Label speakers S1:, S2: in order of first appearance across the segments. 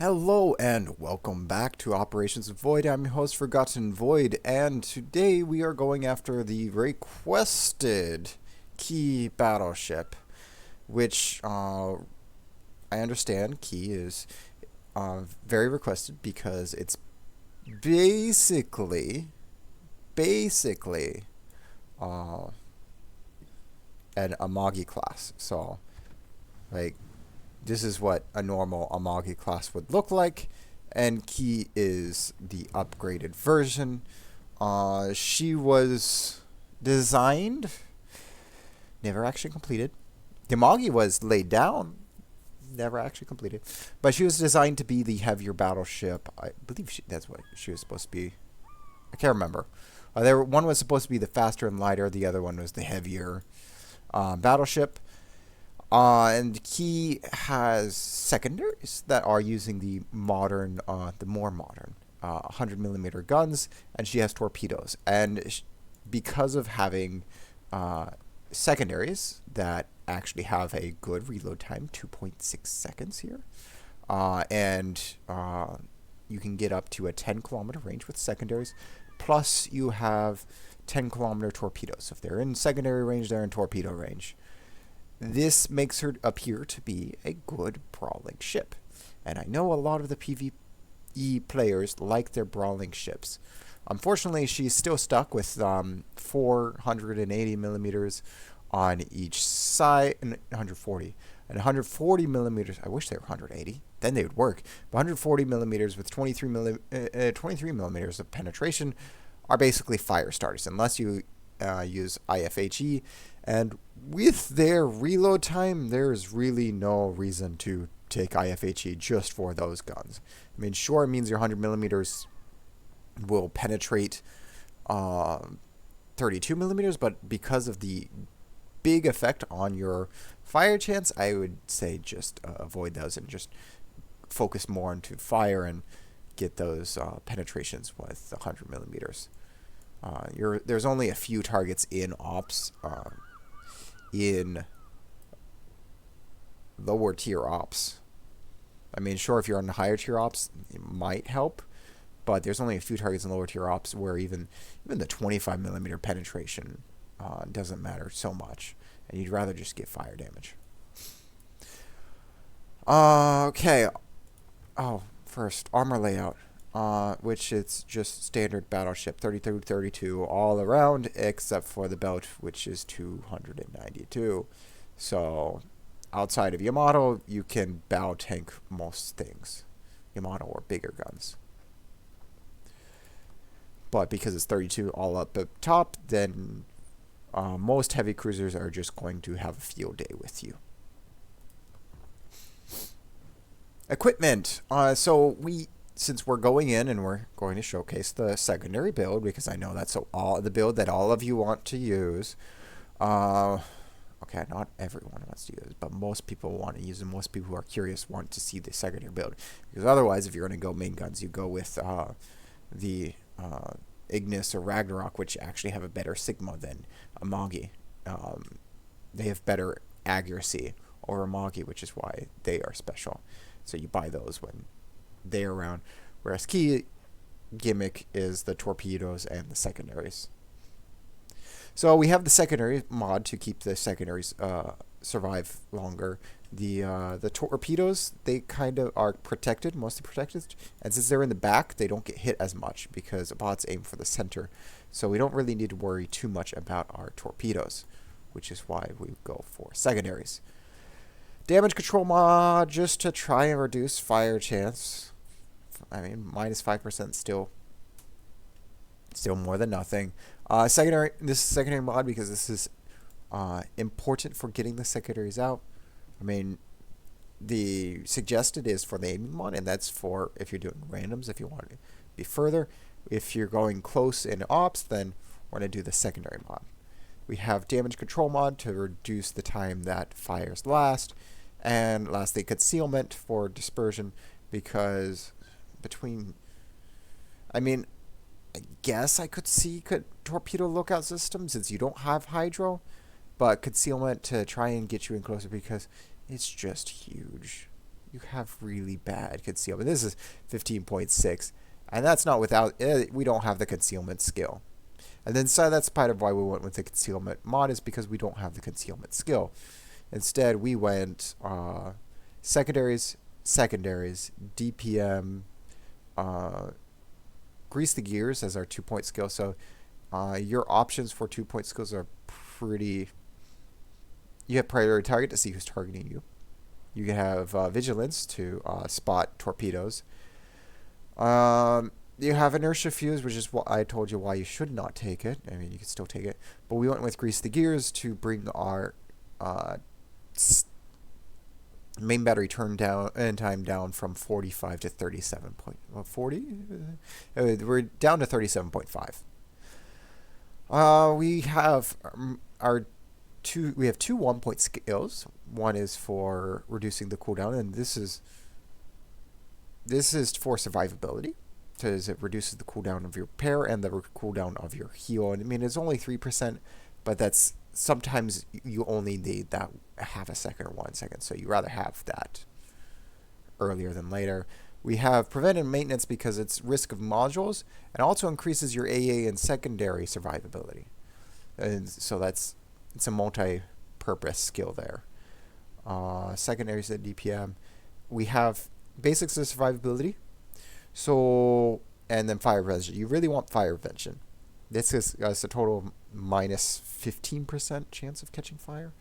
S1: Hello and welcome back to Operations Void. I'm your host Forgotten Void, and today we are going after the requested key battleship, which I understand key is very requested because it's basically basically uh, an Amagi class. So like this is what a normal Amagi class would look like, and Key is the upgraded version. She was designed, never actually completed. The Amagi was laid down, never actually completed, but she was designed to be the heavier battleship. I believe that's what she was supposed to be. I can't remember. One was supposed to be the faster and lighter. The other one was the heavier battleship. And Key has secondaries that are using the more modern 100 millimeter guns, and she has torpedoes. And because of having secondaries that actually have a good reload time, 2.6 seconds here, and you can get up to a 10-kilometer range with secondaries. Plus, you have 10-kilometer torpedoes. So if they're in secondary range, they're in torpedo range. This makes her appear to be a good brawling ship. And I know a lot of the PvE players like their brawling ships. Unfortunately, she's still stuck with 480 millimeters on each side, and 140. And 140 millimeters, I wish they were 180, then they would work. But 140 millimeters with 23 millimeters of penetration are basically fire starters, unless you use IFHE. And with their reload time, there's really no reason to take IFHE just for those guns. I mean, sure, it means your 100 millimeters will penetrate 32 millimeters, but because of the big effect on your fire chance, I would say just avoid those and just focus more into fire and get those penetrations with 100 millimeters. There's only a few targets in ops. In lower tier ops. I mean, sure, if you're on higher tier ops, it might help, but there's only a few targets in lower tier ops where even the 25 millimeter penetration doesn't matter so much, and you'd rather just get fire damage. Okay. Oh, first, armor layout. Which is just standard battleship, 32 all around, except for the belt, which is 292. So, outside of Yamato, you can bow tank most things, Yamato or bigger guns. But because it's 32 all up at top, then most heavy cruisers are just going to have a field day with you. Equipment. Since we're going in and we're going to showcase the secondary build, because I know that's the build that all of you want to use. Okay, not everyone wants to use it, but most people want to use it. Most people who are curious want to see the secondary build. Because otherwise, if you're going to go main guns, you go with the Ignis or Ragnarok, which actually have a better Sigma than Amagi. They have better accuracy over Amagi, which is why they are special. So you buy those when they're around, whereas key gimmick is the torpedoes and the secondaries. So we have the secondary mod to keep the secondaries survive longer. The torpedoes, they kind of are protected, mostly protected, and since they're in the back, they don't get hit as much because bots aim for the center. So we don't really need to worry too much about our torpedoes, which is why we go for secondaries. Damage control mod, just to try and reduce fire chance. I mean, minus 5% still more than nothing. This is secondary mod because this is important for getting the secondaries out. I mean, the suggested is for the aiming mod, and that's for if you're doing randoms, if you want to be further. If you're going close in ops, then we're going to do the secondary mod. We have damage control mod to reduce the time that fires last. And lastly, concealment for dispersion, because I guess I could see torpedo lookout system since you don't have hydro, but concealment to try and get you in closer because it's just huge. you have really bad concealment. This is 15.6, and that's not without, we don't have the concealment skill. And then so that's part of why we went with the concealment mod, is because we don't have the concealment skill. Instead, we went secondaries, DPM, grease the gears as our 2-point skill. So your options for 2-point skills are pretty... You have priority target to see who's targeting you. You can have vigilance to spot torpedoes. You have inertia fuse, which is what I told you why you should not take it. I mean, you can still take it. But we went with grease the gears to bring our main battery turn down and time down from 45 to 37 point, 40? We're down to 37.5. We have two 1-point skills. One is for reducing the cooldown, and this is for survivability, because it reduces the cooldown of your repair and the cooldown of your heal. And I mean, it's only 3%, but that's sometimes you only need that half a second or 1 second, so you rather have that earlier than later. We have preventive maintenance because it's risk of modules, and also increases your AA and secondary survivability. And so it's a multi-purpose skill there. Secondaries at DPM. We have basics of survivability. So, and then fire prevention. You really want fire prevention. This is a total of minus 15% chance of catching fire,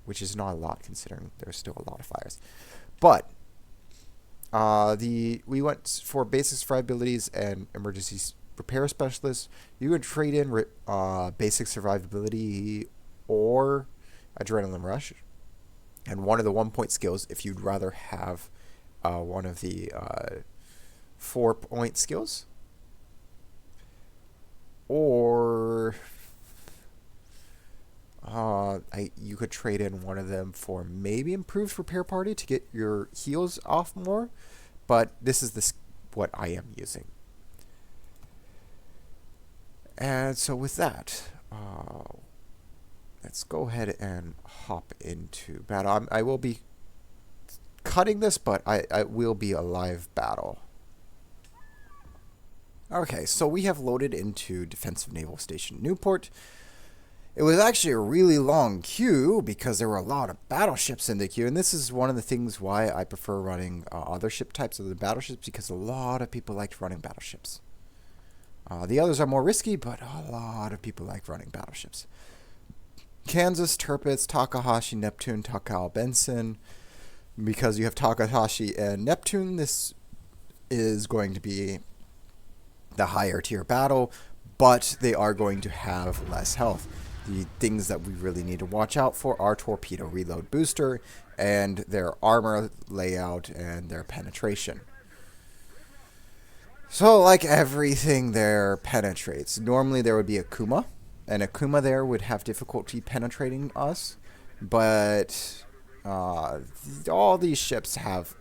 S1: which is not a lot considering there's still a lot of fires. But we went for basic survivabilities and emergency repair specialists. You would trade in basic survivability or adrenaline rush, and one of the 1-point skills if you'd rather have one of the 4-point skills, or you could trade in one of them for maybe improved repair party to get your heals off more, but this is what I am using. And so with that, let's go ahead and hop into battle. I will be cutting this, but I will be a live battle. Okay, so we have loaded into Defensive Naval Station Newport. It was actually a really long queue because there were a lot of battleships in the queue, and this is one of the things why I prefer running other ship types of the battleships, because a lot of people liked running battleships. The others are more risky, but a lot of people like running battleships. Kansas, Tirpitz, Takahashi, Neptune, Takao, Benson. Because you have Takahashi and Neptune, this is going to be the higher tier battle, but they are going to have less health. The things that we really need to watch out for are torpedo reload booster and their armor layout and their penetration. So like everything there penetrates. Normally there would be a Kuma, and a Kuma there would have difficulty penetrating us, but all these ships have,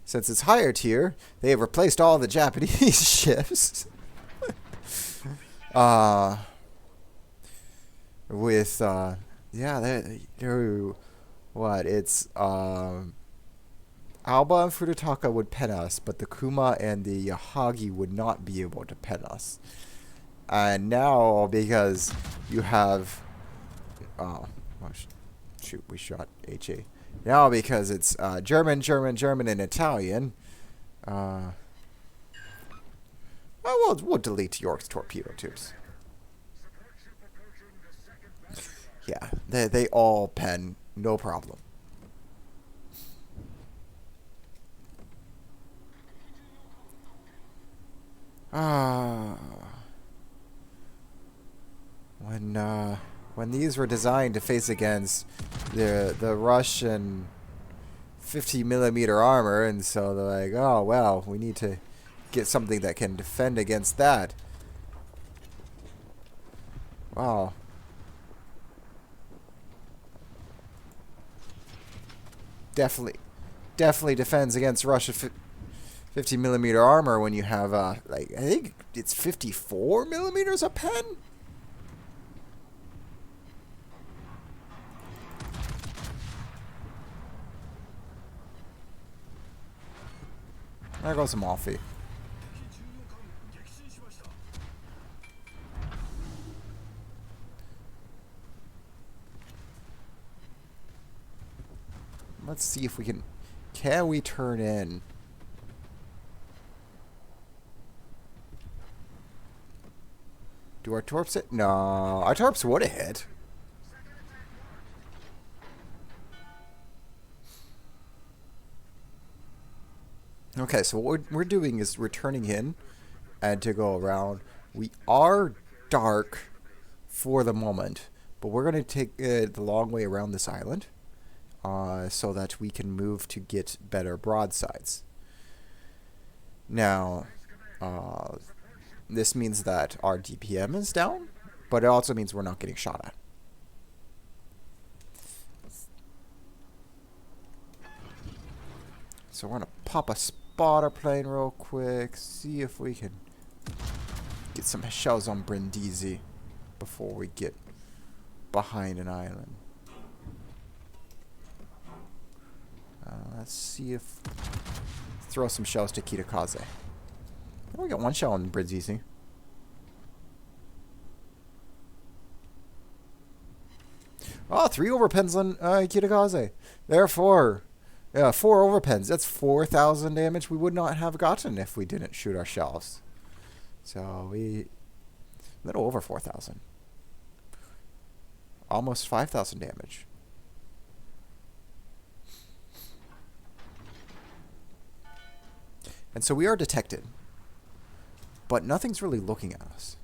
S1: since it's higher tier, they have replaced all the Japanese ships with they're what, it's Alba and Furutaka would pen us, but the Kuma and the Yahagi would not be able to pen us. And now, because you have shoot, we shot HA. Now, because it's German, and Italian, we'll delete York's torpedo tubes. Yeah, they all pen, no problem. When these were designed to face against the Russian 50mm armor, and so they're like, oh well, we need to get something that can defend against that. Wow. Definitely defends against Russia 50mm armor when you have like, I think it's 54mm a pen. There goes Amalfi. Let's see if we can... Can we turn in? Do our torps hit? No, our torps would have hit. Okay, so what we're doing is we're turning in and to go around. We are dark for the moment, but we're going to take the long way around this island so that we can move to get better broadsides. Now, this means that our DPM is down, but it also means we're not getting shot at. So we're going to pop a spotter plane real quick, see if we can get some shells on Brindisi before we get behind an island. Let's see if... Throw some shells to Kitakaze. Oh, we got one shell on Brindisi. Oh, 3 overpens on Kitakaze. Therefore... Yeah, 4 overpens. That's 4,000 damage we would not have gotten if we didn't shoot our shells. So we... A little over 4,000. Almost 5,000 damage. And so we are detected. But nothing's really looking at us.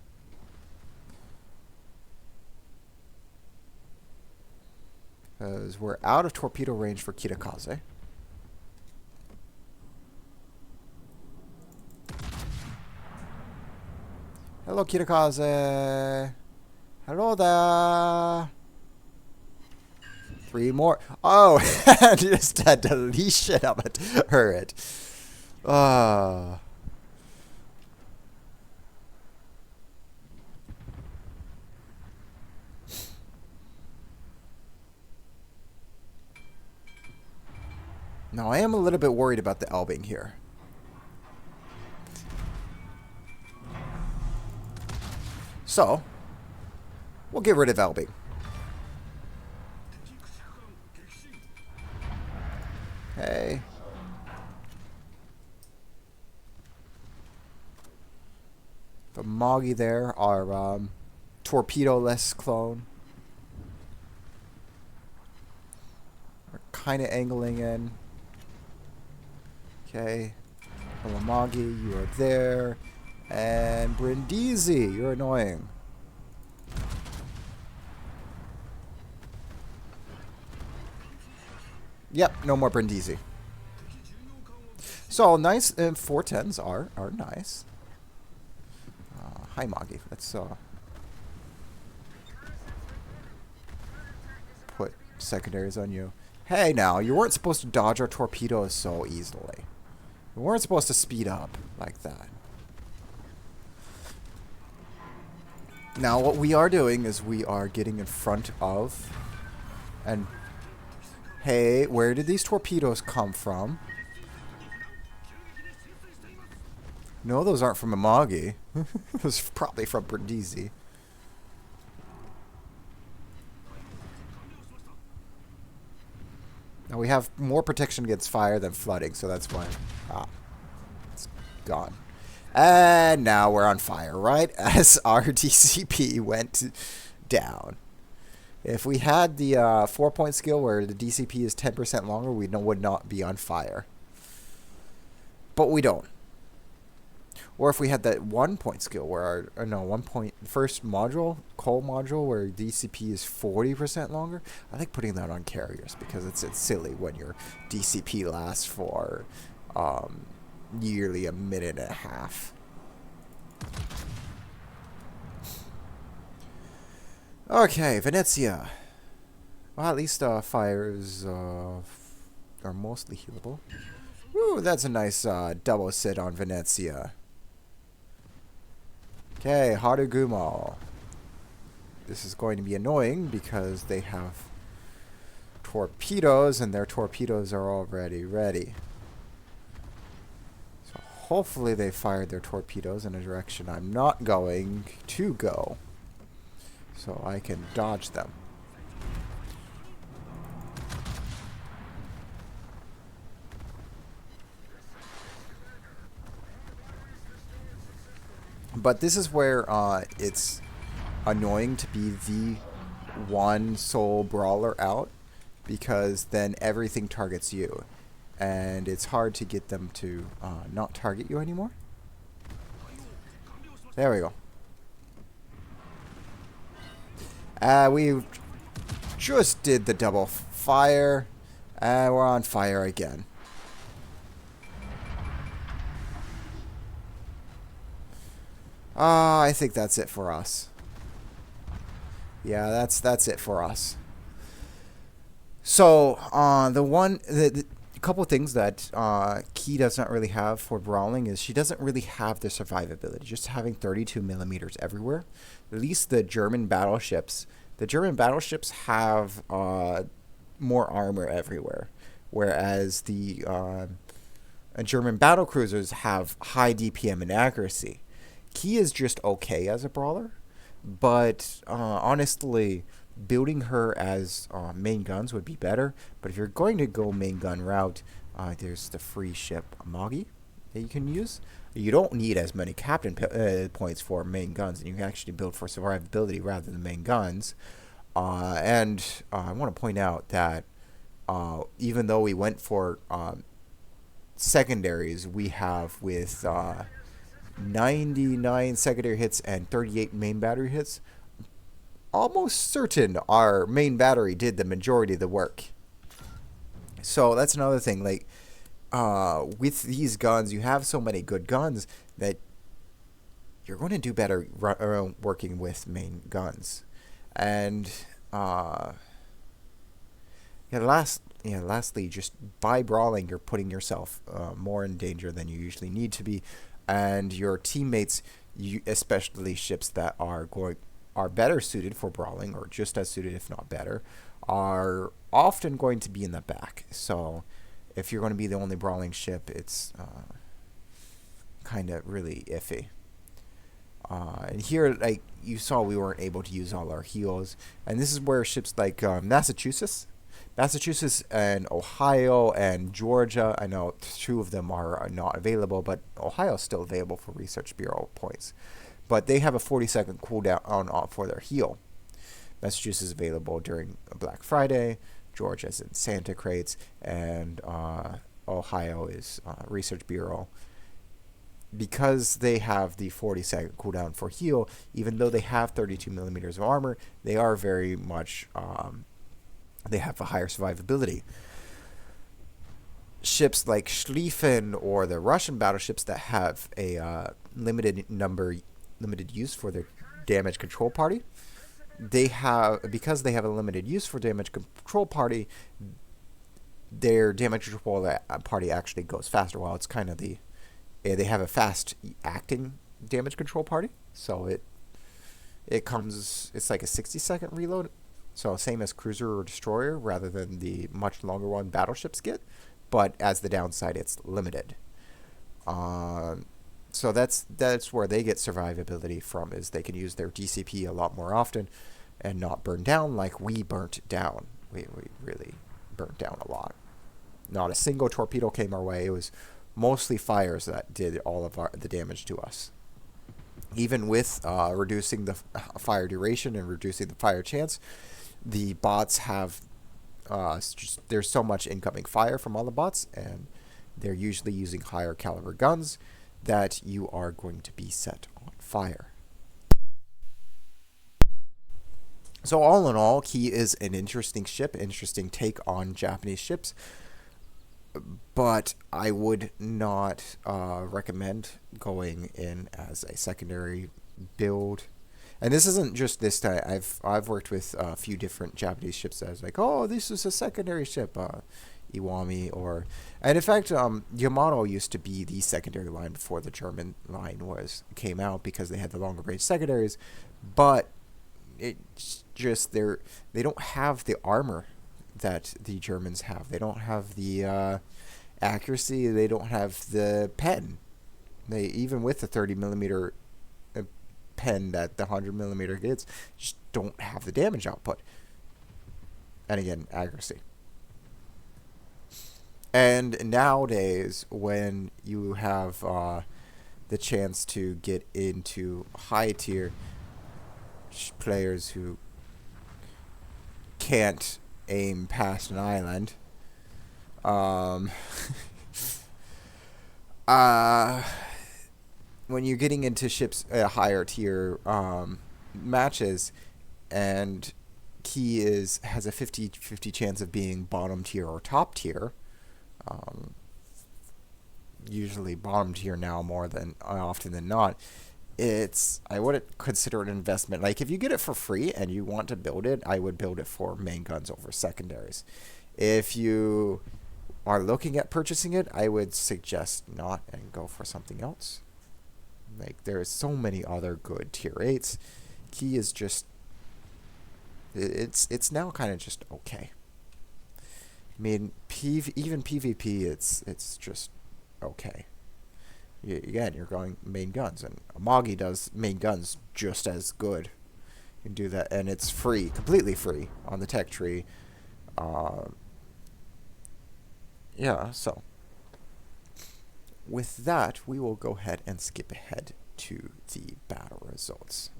S1: Because we're out of torpedo range for Kitakaze. Hello, Kitakaze. Hello there. 3 more. Oh, just a deletion of a turret. Now I am a little bit worried about the Elbing here. So, we'll get rid of Elbing. Hey. The Moggy there, our torpedo-less clone. We're kind of angling in. Okay. Moggy, you are there. And Brindisi, you're annoying. Yep, no more Brindisi. So nice, 410s are nice. Hi Moggy, let's put secondaries on you. Hey now, you weren't supposed to dodge our torpedoes so easily. We weren't supposed to speed up like that. Now what we are doing is we are getting in front of, and hey, where did these torpedoes come from? No, those aren't from Amagi. Those are probably from Brindisi. Now we have more protection against fire than flooding, so that's why. It's gone. And now we're on fire, right? As our DCP went down. If we had the 4-point skill where the DCP is 10% longer, we would not be on fire. But we don't. Or if we had that 1-point skill where our, no, 1 point, first module, coal module, where DCP is 40% longer. I like putting that on carriers because it's silly when your DCP lasts for nearly a minute and a half. Okay, Venezia. Well, at least fires are mostly healable. Woo, that's a nice double sit on Venezia. Okay, Harugumo. This is going to be annoying because they have torpedoes and their torpedoes are already ready. So Hopefully they fired their torpedoes in a direction I'm not going to go, so I can dodge them. But this is where it's annoying to be the one sole brawler out, because then everything targets you, and it's hard to get them to not target you anymore. There we go. We just did the double fire, and we're on fire again. I think that's it for us. Yeah, that's it for us. So, the couple of things that Key does not really have for brawling is she doesn't really have the survivability. Just having 32 millimeters everywhere. At least the German battleships have more armor everywhere, whereas the German battle cruisers have high DPM and accuracy. Key is just okay as a brawler, but honestly, building her as main guns would be better. But if you're going to go main gun route, there's the free ship Amagi that you can use. You don't need as many captain points for main guns, and you can actually build for survivability rather than main guns. And I want to point out that even though we went for secondaries, we have with 99 secondary hits and 38 main battery hits, almost certain our main battery did the majority of the work. So that's another thing. Like, with these guns, you have so many good guns that you're going to do better working with main guns. And lastly, just by brawling, you're putting yourself more in danger than you usually need to be, and your teammates, especially ships that are better suited for brawling, or just as suited if not better, are often going to be in the back. So if you're going to be the only brawling ship, it's kind of really iffy. And here, like you saw, we weren't able to use all our heals, and this is where ships like Massachusetts and Ohio and Georgia, I know 2 of them are not available, but Ohio is still available for Research Bureau points. But they have a 40-second cooldown for their heal. Massachusetts is available during Black Friday, Georgia's in Santa crates, and Ohio is Research Bureau. Because they have the 40-second cooldown for heal, even though they have 32 millimeters of armor, they are very much... they have a higher survivability. Ships like Schlieffen or the Russian battleships that have a limited use for their damage control party, because they have a limited use for damage control party, their damage control party actually goes faster. While it's kind of they have a fast acting damage control party, so it's like a 60-second reload. So same as cruiser or destroyer, rather than the much longer one battleships get, but as the downside, it's limited. So that's where they get survivability from, is they can use their DCP a lot more often and not burn down like we burnt down. We really burnt down a lot. Not a single torpedo came our way. It was mostly fires that did all of the damage to us. Even with reducing the fire duration and reducing the fire chance, the bots have there's so much incoming fire from all the bots, and they're usually using higher caliber guns that you are going to be set on fire. So all in all, Key is an interesting ship, interesting take on Japanese ships, but I would not recommend going in as a secondary build. And this isn't just this time. I've worked with a few different Japanese ships that was like, oh, this is a secondary ship, Iwami, and in fact, Yamato used to be the secondary line before the German line came out, because they had the longer range secondaries, but it's just they don't have the armor that the Germans have. They don't have the accuracy. They don't have the pen. They, even with the 30 millimeter pen that the 100 millimeter gets, just don't have the damage output. And again, accuracy. And nowadays, when you have the chance to get into high tier players who can't aim past an island, um, when you're getting into ships at higher tier matches, and Key has a 50-50 chance of being bottom tier or top tier. Usually bottom tier now more than often than not. I wouldn't consider it an investment. Like, if you get it for free and you want to build it, I would build it for main guns over secondaries. If you are looking at purchasing it, I would suggest not and go for something else. Like, there's so many other good tier 8s. Key is just, it's now kind of just okay. I mean, even PvP, it's just okay. Again, you're going main guns, and Amagi does main guns just as good. You can do that, and it's free, completely free on the tech tree. Yeah, so with that, we will go ahead and skip ahead to the battle results.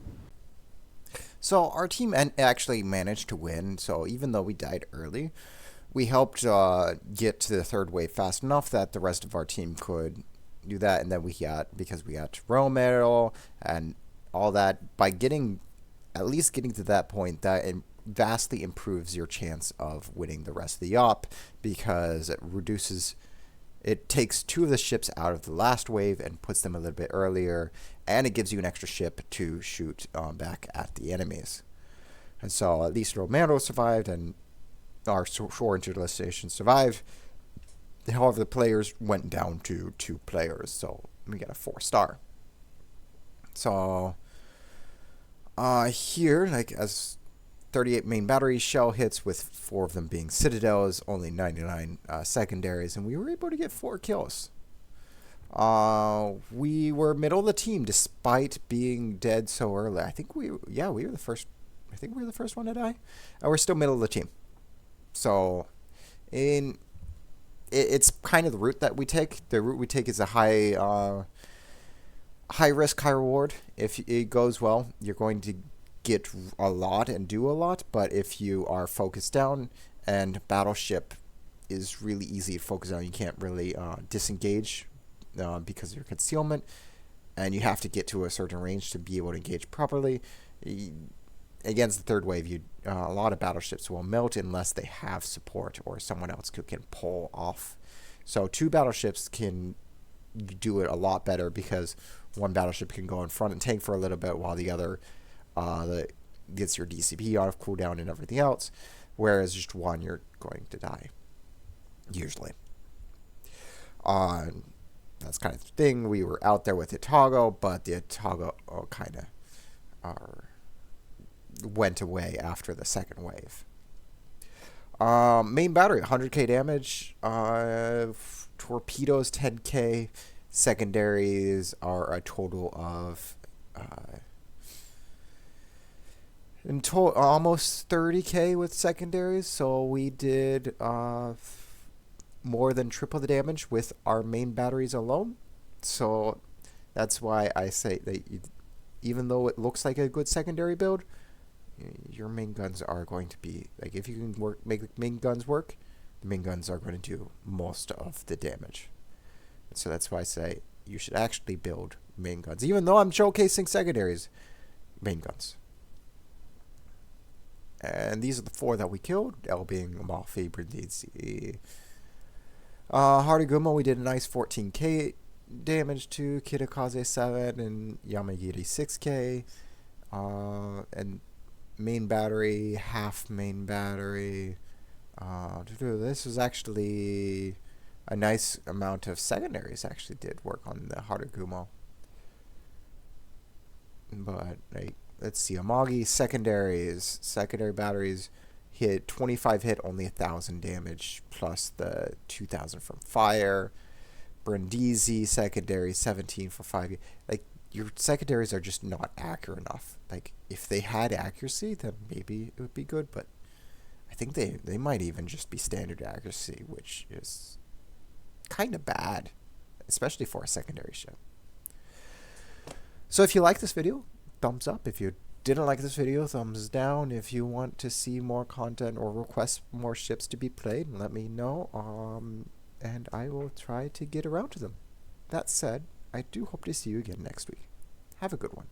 S1: So our team actually managed to win, so even though we died early, we helped get to the third wave fast enough that the rest of our team could do that, and then because we got Romero and all that, by at least getting to that point, that vastly improves your chance of winning the rest of the op, because it takes 2 of the ships out of the last wave and puts them a little bit earlier, and it gives you an extra ship to shoot back at the enemies. And so at least Romero survived, and our shore interlation survived. However, the players went down to 2 players, so we get a 4-star. So here, like, as 38 main battery shell hits, with 4 of them being citadels, only 99 secondaries, and we were able to get 4 kills. We were middle of the team despite being dead so early. I think we were the first. I think we were the first one to die. We're still middle of the team. So, it's kind of the route that we take. The route we take is a high risk, high reward. If it goes well, you're going to get a lot and do a lot. But if you are focused down, and battleship is really easy to focus on, you can't really disengage because of your concealment, and you have to get to a certain range to be able to engage properly. Against the third wave, a lot of battleships will melt unless they have support or someone else who can pull off. So 2 battleships can do it a lot better, because one battleship can go in front and tank for a little bit while the other gets your DCP off cooldown and everything else, whereas just one, you're going to die, usually. That's kind of the thing. We were out there with Itago, but the Itago kind of went away after the second wave. Main battery, 100k damage. Torpedoes, 10k. Secondaries are a total of almost 30k with secondaries. So we did more than triple the damage with our main batteries alone. So that's why I say that even though it looks like a good secondary build, your main guns are going to be, like, if you can make the main guns work, the main guns are going to do most of the damage. So that's why I say you should actually build main guns, even though I'm showcasing secondaries. Main guns. And these are the 4 that we killed, L being Amalfi, Brindisi. Harigumo, we did a nice 14k damage to, Kitakaze 7, and Yamagiri 6k. And main battery, half main battery. This was actually a nice amount of secondaries actually did work on the Harugumo. But let's see, Amagi secondary batteries hit 25 hit, only 1,000 damage, plus the 2,000 from fire. Brindisi secondary 17 for 5. Like, your secondaries are just not accurate enough. Like, if they had accuracy, then maybe it would be good, but I think they might even just be standard accuracy, which is kind of bad, especially for a secondary ship. So if you like this video, thumbs up. If you didn't like this video, thumbs down. If you want to see more content or request more ships to be played, let me know. And I will try to get around to them. That said, I do hope to see you again next week. Have a good one.